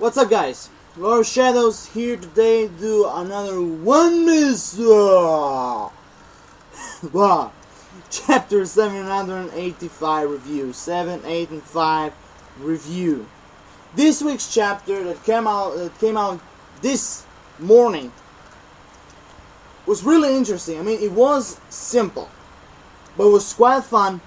What's up, guys? Lord Shadows here today to do another One Miss wow. Chapter 785 review. 7, 8, and 5 review. This week's chapter that came out this morning was really interesting. I mean, it was simple, but it was quite fun,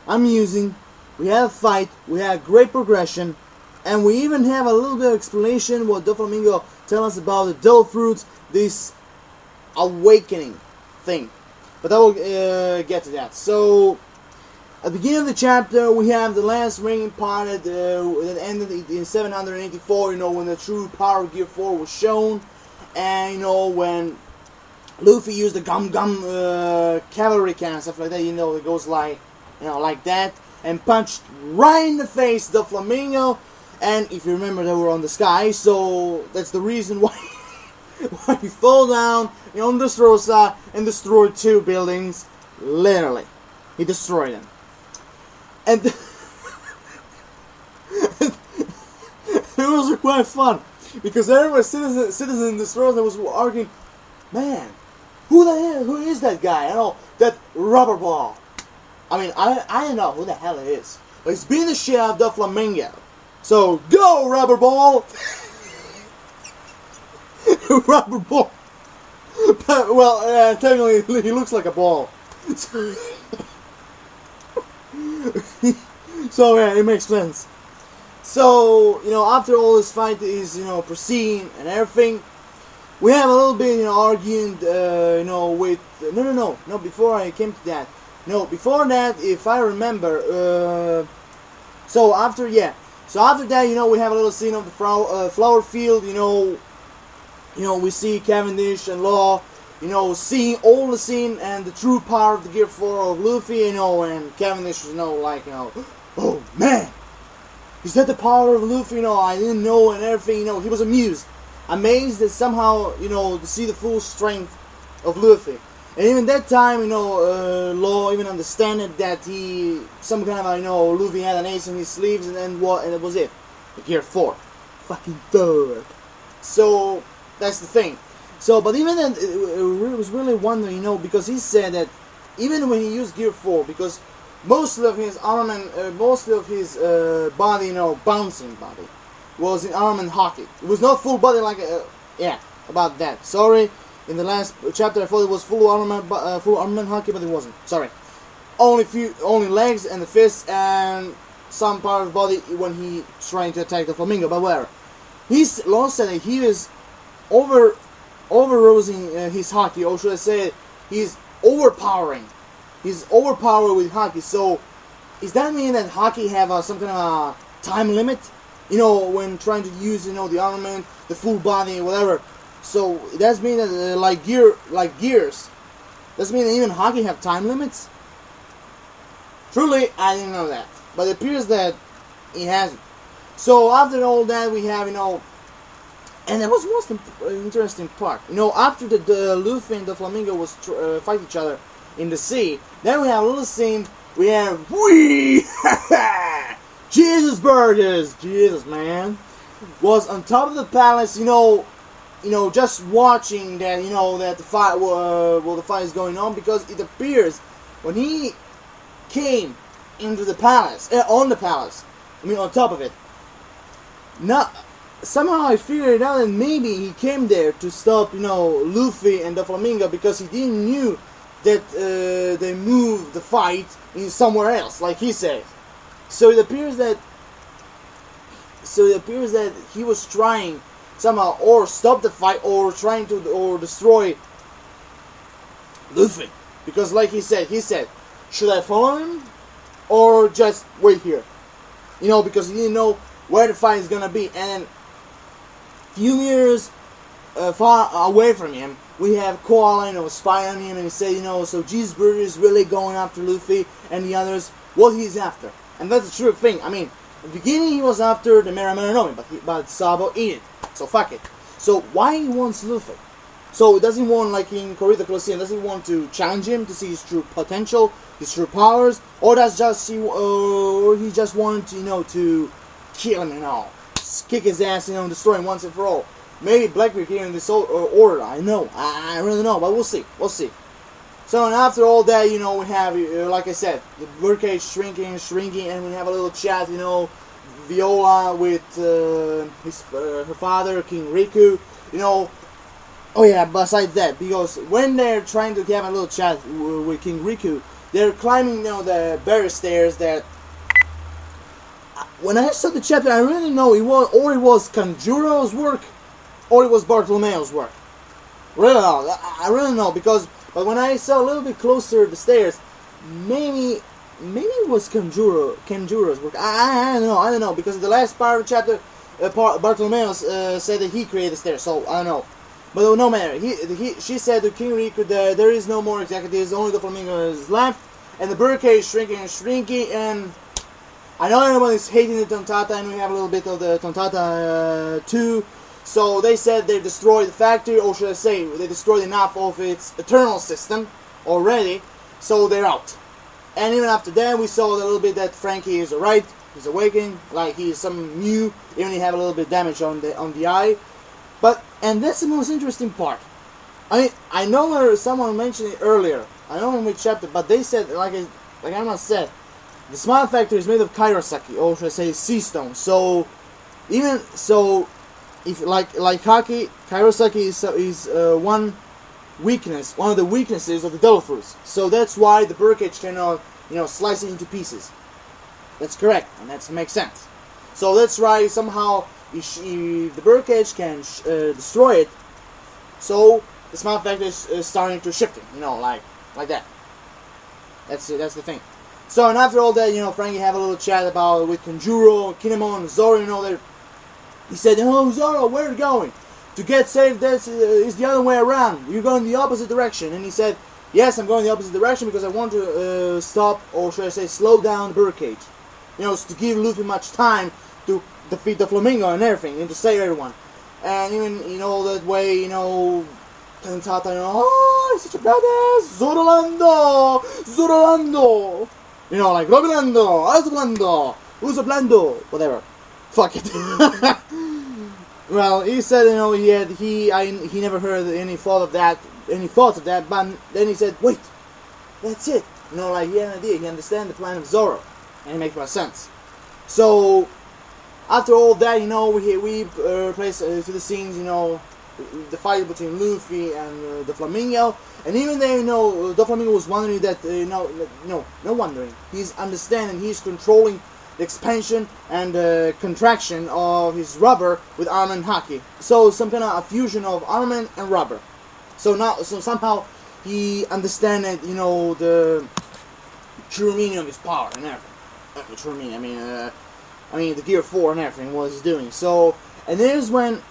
amusing. We had a fight, we had great progression, and we even have a little bit of explanation what Doflamingo tell us about the dull fruits, this awakening thing. But I will get to that. So, at the beginning of the chapter, we have the last ringing part that ended in 784, when the true power of Gear 4 was shown. And, when Luffy used the gum cavalry cannon and stuff like that, it goes like, like that. And punched right in the face Doflamingo. And if you remember, they were on the sky, so that's the reason why he fell down on Dressrosa and destroyed 2 buildings. Literally, he destroyed them. And it was quite fun because every citizen in Dressrosa was arguing, man, who is that guy? That rubber ball. I mean, I don't know who the hell it is, but he's beating the shit out of Doflamingo. So, go, rubber ball! Rubber ball! But, well, technically, he looks like a ball. So, yeah, it makes sense. So, after all this fight is, proceeding and everything, we have a little bit, arguing, with... No, before I came to that. No, before that, if I remember, So, after that, we have a little scene of the flower field, we see Cavendish and Law, seeing all the scene and the true power of the Gear 4 of Luffy, and Cavendish was, oh man, is that the power of Luffy, I didn't know, and everything, he was amazed that somehow, to see the full strength of Luffy. And even that time, Law even understanding that some kind of, Luffy had an ace in his sleeves, and it was it. The Gear 4. Fucking third. So, that's the thing. So, but even then, it was really wondering, because he said that even when he used Gear 4, because most of his armament, most of his body, bouncing body, was in armament hockey. It was not full body like, about that. Sorry. In the last chapter, I thought it was full armament hockey, but it wasn't. Sorry, only legs and the fists and some part of the body when he trying to attack Doflamingo. But whatever. Law said that he is overrosing his hockey, or should I say, he's overpowering. He's overpowered with hockey. So, does that mean that hockey have some kind of a time limit? When trying to use the armament, the full body, whatever. So, does mean that, like gears, does mean that even hockey have time limits? Truly, I didn't know that. But it appears that it hasn't. So, after all that, we have, and that was most interesting part. After the Luffy and Doflamingo was fight each other in the sea, then we have a little scene, we have, Jesus Burgess, Jesus, man, was on top of the palace, just watching that, that the fight, the fight is going on, because it appears when he came into the palace, on top of it. Now, somehow I figured out that maybe he came there to stop, Luffy and Doflamingo, because he didn't knew that they moved the fight in somewhere else, like he said. So it appears that he was trying somehow or stop the fight or trying to destroy Luffy, because like he said, should I follow him or just wait here? Because he didn't know where the fight is gonna be. And few meters far away from him, we have Koala, spy on him, and he said, so Jesus Burgess is really going after Luffy and the others. What he's after, and that's the true thing. I mean, at the beginning he was after the Meranomi, but Sabo ate it. So fuck it. So why he wants Luffy? So does he want, like in Corrida Colosseum, does he want to challenge him to see his true potential, his true powers, or he just wanted to, to kill him and all? kick his ass, and destroy him once and for all. Maybe Blackbeard here in this order. I know. I really know, but we'll see. We'll see. So, and after all that, we have, like I said, the Birdcage shrinking, and we have a little chat, Viola with her father, King Riku, Oh yeah, besides that, because when they're trying to have a little chat with King Riku, they're climbing, the barrier stairs that... When I saw the chapter, I really know it was Kanjuro's work, or it was Bartolomeo's work. Really know. I really know, but when I saw a little bit closer the stairs, maybe it was Kanjuro's work. I don't know, because in the last part of the chapter, Bartolomeo said that he created the stairs, so I don't know. But no matter, she said to King Riku that there is no more executives, only the Doflamingo is left, and the Birdcage is shrinking, and I know everybody's hating the Tontata, and we have a little bit of the Tontata too. So they said they destroyed the factory, or should I say, they destroyed enough of its eternal system already, so they're out. And even after that, we saw a little bit that Frankie is alright, he's awakening, like he's some new, even he have a little bit of damage on the eye. And that's the most interesting part. I know someone mentioned it earlier, I don't know in which chapter, but they said, like I must said, the Smile Factory is made of Kairosaki, or should I say sea stone. So, if like Haki, Kairosaki is one of the weaknesses of the Devil Fruits. So that's why the Birdcage cannot, slice it into pieces. That's correct, and that makes sense. So that's why somehow if the Birdcage can destroy it, so the Smile Factory is starting to shift it, like that. That's the thing. So, and after all that, Frankie have a little chat about with Kanjuro, Kinemon, Zoro, he said, "Oh, Zoro, where are you going? To get saved, is the other way around. You're going the opposite direction." And he said, "Yes, I'm going the opposite direction because I want to stop, or should I say, slow down the Birdcage. To give Luffy much time to defeat the Flamingo and everything, and to save everyone." And even, that way, Tentata, "Oh, he's such a badass! Zorolando! Like, Robilando, Azoblando, Uzoblando, whatever. Fuck it." Well, he said, he never heard any thoughts of that, but then he said, "Wait, that's it." He had an idea, he understands the plan of Zoro, and it makes more sense. So, after all that, we place to the scenes, the fight between Luffy and the Flamingo, and even though, Doflamingo was wondering that, no wondering, he's understanding, he's controlling the expansion and contraction of his rubber with armament and haki. So some kind of a fusion of armament and rubber. So somehow he understands, the true meaning of his power and everything. The true meaning, I mean the Gear 4 and everything, what he's doing. So, and there's when,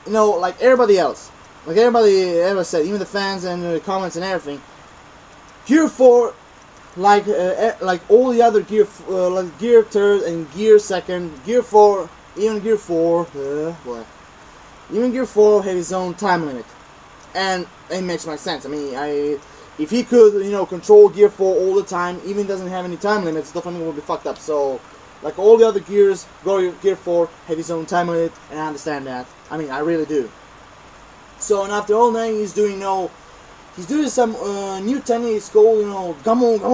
like everybody else, like everybody ever said, even the fans and the comments and everything, Gear 4, like all the other Gear, like Gear 3rd and Gear 2nd, Gear 4, even Gear 4, even Gear 4 have his own time limit, and it makes my sense. I mean, if he could, control Gear 4 all the time, even doesn't have any time limits, Doflamingo will be fucked up. So, like all the other gears, Gear 4 have his own time limit, and I understand that. I mean, I really do. So, and after all that, he's doing, he's doing some new technique called, double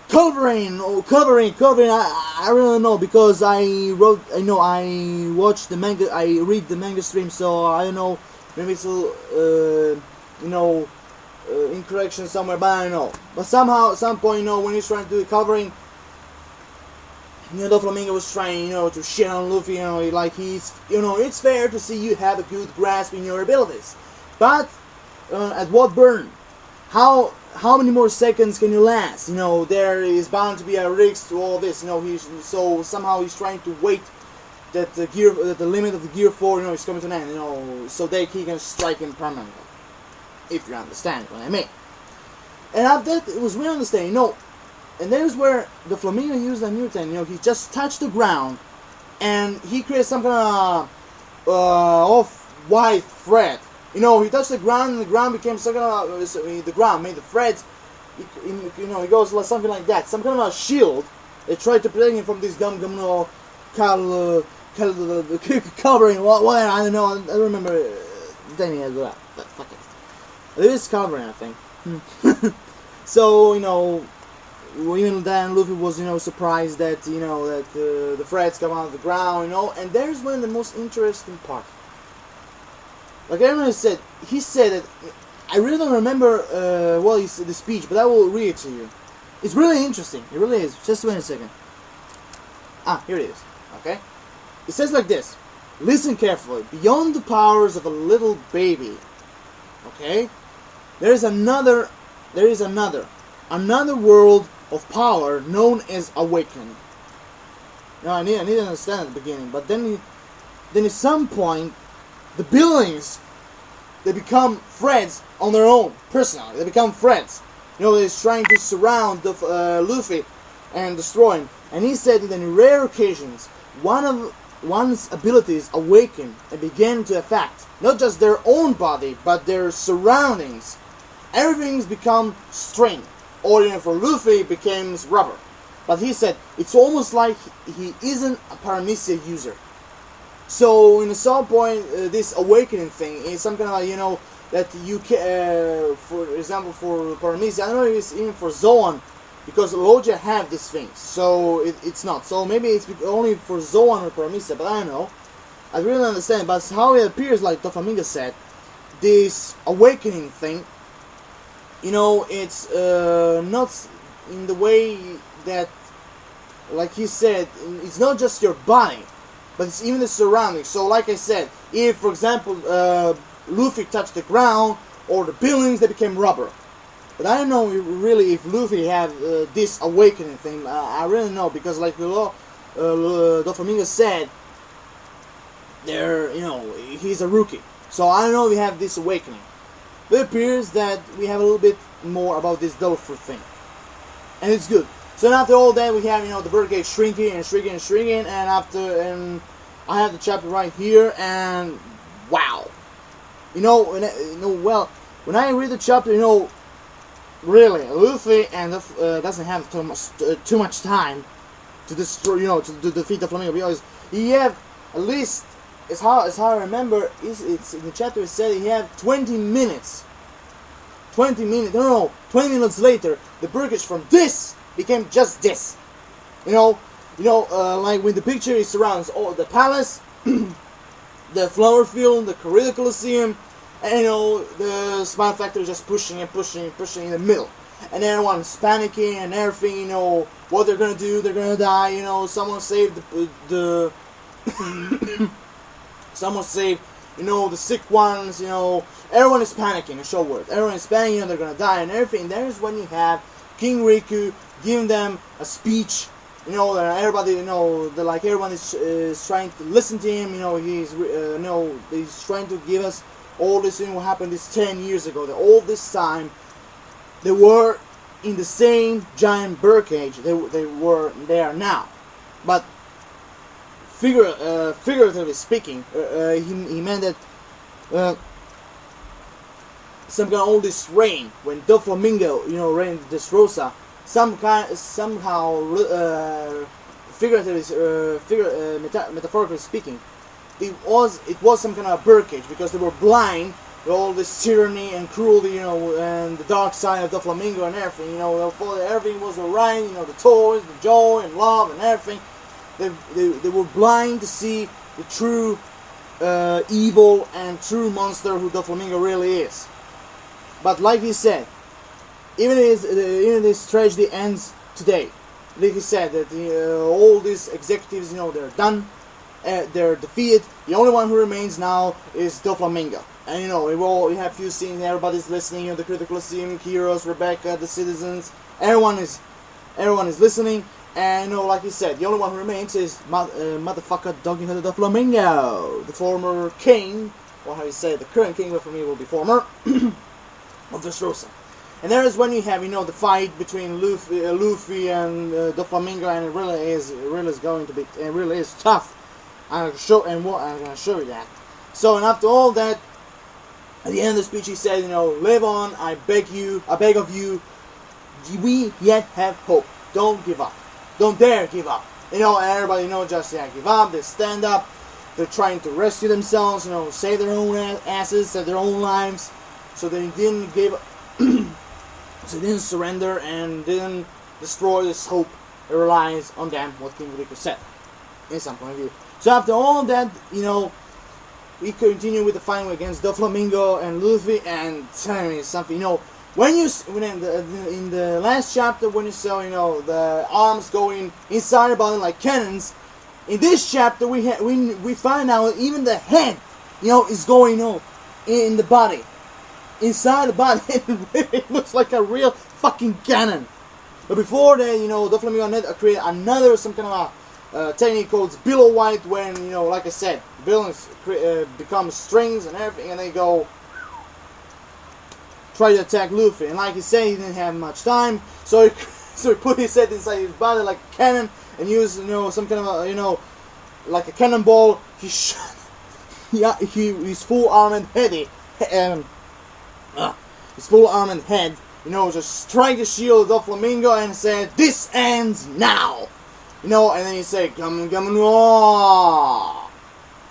covering, I really don't know, because I watched the manga, I read the manga stream, so I don't know, maybe it's a, incorrection somewhere, but I don't know. But somehow, at some point, when he's trying to do the covering, Doflamingo was trying, to shit on Luffy, like he's, it's fair to see you have a good grasp in your abilities. But, at what burn? How many more seconds can you last? There is bound to be a risk to all this, so somehow he's trying to wait that the limit of the Gear 4, is coming to an end, so that he can strike him permanently. If you understand what I mean. And after that, it was really understanding, and there's where the Flamingo used a new thing, he just touched the ground, and he created some kind of off-white thread. He touched the ground, and the ground became some kind of, the ground made the threads, it goes like something like that, some kind of a shield, They tried to protect him from this gum no covering. What? I don't know. I don't remember. Then he had that. But fuck it. It is covering, I think. So even then, Luffy was surprised that the threads come out of the ground, and there's one of the most interesting part. Like everyone said, he said that I really don't remember the speech, but I will read it to you. It's really interesting. It really is. Just wait a second. Here it is. Okay, it says like this. Listen carefully. Beyond the powers of a little baby, okay, there is another world of power known as awakening. Now I need to understand at the beginning, but then at some point, the buildings, they become friends on their own, personally. They become friends. They're trying to surround the Luffy and destroy him. And he said that in rare occasions, one's abilities awaken and begin to affect not just their own body, but their surroundings. Everything's become string. Or for Luffy, it becomes rubber. But he said it's almost like he isn't a paramecia user. So in some point, this awakening thing is some kind of that you can, for example, for paramecia. I don't know if it's even for Zoan, because Logia have these things. So it's not. So maybe it's only for Zoan or paramecia, but I don't know. I really don't understand. But how it appears, like Doflamingo said, this awakening thing. It's not in the way that, like he said, it's not just your body, but it's even the surroundings. So, like I said, if, for example, Luffy touched the ground or the buildings, they became rubber. But I don't know really if Luffy had this awakening thing. I really don't know, because like Doflamingo said, he's a rookie. So I don't know if we have this awakening. But it appears that we have a little bit more about this Doflamingo thing. And it's good. So after all that, we have, the Birdcage shrinking and shrinking and shrinking, and I have the chapter right here, and wow. When I read the chapter, really, Luffy and doesn't have too much time to destroy, to defeat the Doflamingo, because he have at least, as how I remember, it's in the chapter it said he had 20 minutes. 20 minutes later, the Burgess from this became just this. Like when the picture is surrounds all the palace, the flower field, the Corridor Coliseum, and the Smile Factory just pushing and pushing and pushing in the middle. And everyone's panicking and everything, what they're gonna do, they're gonna die, someone saved the someone saved, the sick ones, everyone is panicking, in short words. Everyone is panicking, they're gonna die and everything. There's when you have King Riku giving them a speech, everybody, everyone is trying to listen to him, he's trying to give us all this thing what happened this 10 years ago, that all this time, they were in the same giant birdcage they were there now. But figuratively speaking, he meant that some kind of all this rain, when Doflamingo, rained this Rosa, somehow metaphorically speaking, it was some kind of birdcage, because they were blind with all this tyranny and cruelty, and the dark side of Doflamingo and everything, everything was alright, the toys, the joy and love and everything. They were blind to see the true evil and true monster who Doflamingo really is. But like he said, even this tragedy ends today. Like he said, that all these executives, they're done, they're defeated. The only one who remains now is Doflamingo. And you have few scenes, everybody's listening, the Critical Coliseum, heroes, Rebecca, the citizens, everyone is listening. And like he said, the only one who remains is motherfucker Donkey Kong Doflamingo, the former king, or how you say, the current king, but for me will be former, of Dressrosa. And there is when you have, the fight between Luffy and Doflamingo, and it really is tough. I'm gonna show you that. So, and after all that, at the end of the speech, he said, live on. I beg of you. We yet have hope. Don't give up. don't dare give up. You know, and everybody, you know, just give up. They stand up. They're trying to rescue themselves, you know, save their own asses, save their own lives. So they didn't give up. So they didn't surrender and didn't destroy this hope. It relies on them, what King Riku said, in some point of view. So after all of that, you know, we continue with the fight against Doflamingo and Luffy, and tell me something, you know, when in the last chapter, when you saw, you know, the arms going inside the body like cannons, in this chapter we find out even the head, you know, is going on in the body, inside the body. It looks like a real fucking cannon. But before that, you know, Doflamingo created another some kind of a technique called billow white, when, you know, like I said, billows become strings and everything, and they go try to attack Luffy. And like he said, he didn't have much time, so he put his head inside his body like a cannon and used, you know, some kind of a, you know, like a cannonball. He shot, yeah, his full arm and heady, his full arm and head, you know, just strike the shield of Doflamingo and said, "This ends now." You know, and then he said, "Come, on."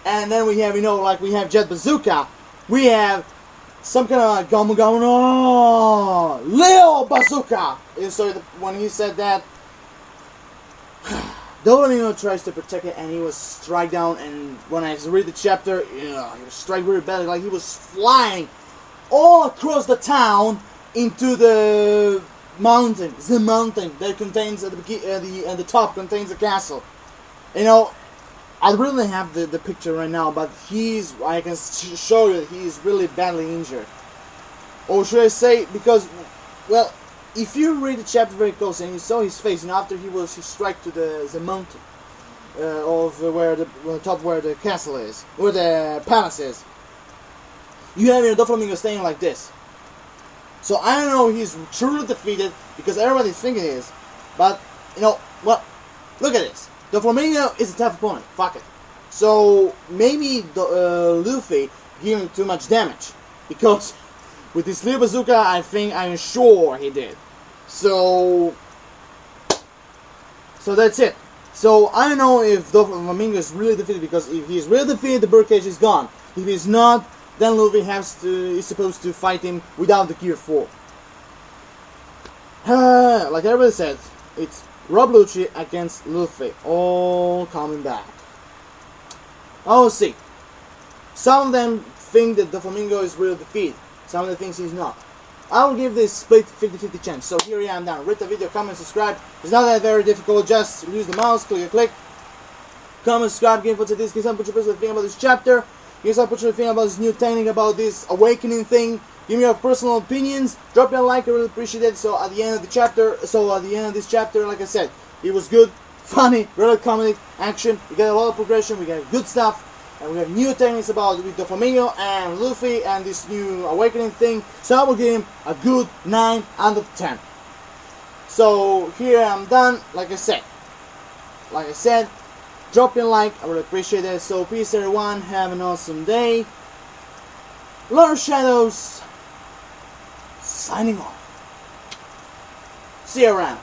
And then we have, you know, like we have Jet Bazooka, we have some kind of Gamu Gamu no Leo Bazooka. And so when he said that, Doflamingo tries to protect it, and he was strike down. And when I read the chapter, yeah, he was strike very badly, like he was flying all across the town into the mountain. The mountain that contains at the top contains a castle. You know, I really have the picture right now, but I can show you that he's really badly injured. Or should I say, because, well, if you read the chapter very closely and you saw his face, and after he struck to the mountain of where the top where the castle is, where the palace is, you have your Doflamingo staying like this. So I don't know if he's truly defeated, because everybody's thinking he is, but, you know, well, look at this. Doflamingo is a tough opponent. Fuck it. So maybe Luffy gave him too much damage, because with this little bazooka, I'm sure he did. So that's it. So I don't know if Doflamingo is really defeated, because if he's really defeated, the Birdcage is gone. If he's not, then Luffy is supposed to fight him without the Gear 4. Like everybody said, it's Rob Lucci against Luffy, all coming back. Oh, see. Some of them think that Doflamingo is really defeated. Some of them think he's not. I'll give this split 50-50 chance. So here I am now. Rate the video, comment, subscribe. It's not that very difficult. Just use the mouse, click. Comment, subscribe, game for today's. Give some put your personal thing about this chapter. Give some put your thing about this new technique, about this awakening thing. Give me your personal opinions. Drop me a like, I really appreciate it. So at the end of this chapter, like I said, it was good, funny, really comedy, action. We got a lot of progression, we got good stuff, and we have new techniques about with Doflamingo and Luffy and this new awakening thing. So I will give him a good 9 out of 10. So here I'm done. Like I said, drop me a like, I really appreciate it. So peace everyone, have an awesome day. Lord Shadows signing off. See you around.